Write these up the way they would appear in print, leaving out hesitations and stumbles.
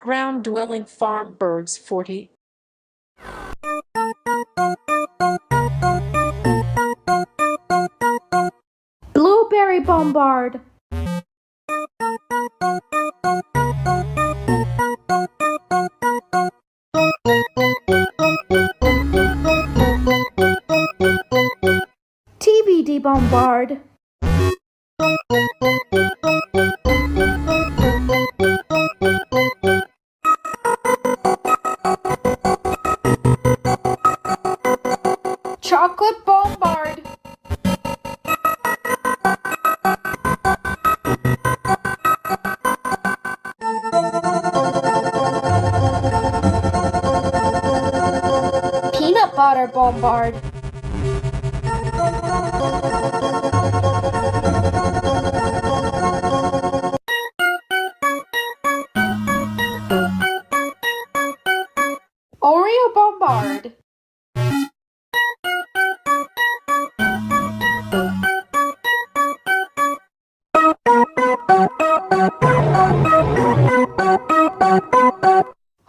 Ground-dwelling farm birds 40. Blueberry bombard. TBD bombard. Chocolate bombard. Peanut butter bombard. Oreo bombard.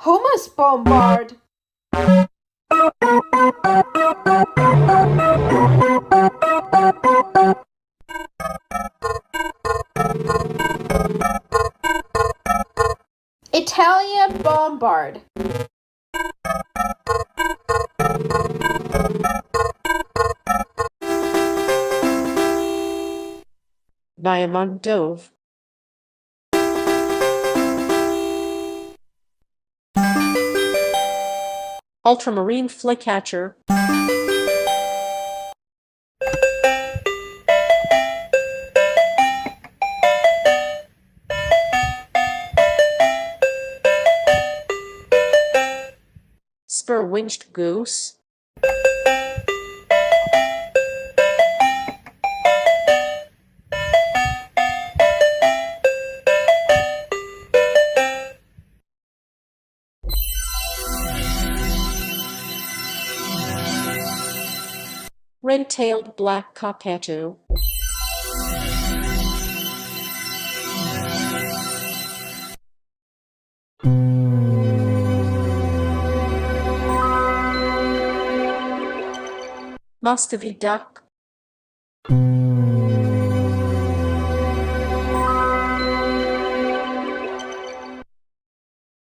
Hummus bombard. Italian bombard. Diamond dove. Ultramarine flycatcher. Spur-winged goose. Red-tailed black cockatoo. Muscovy duck.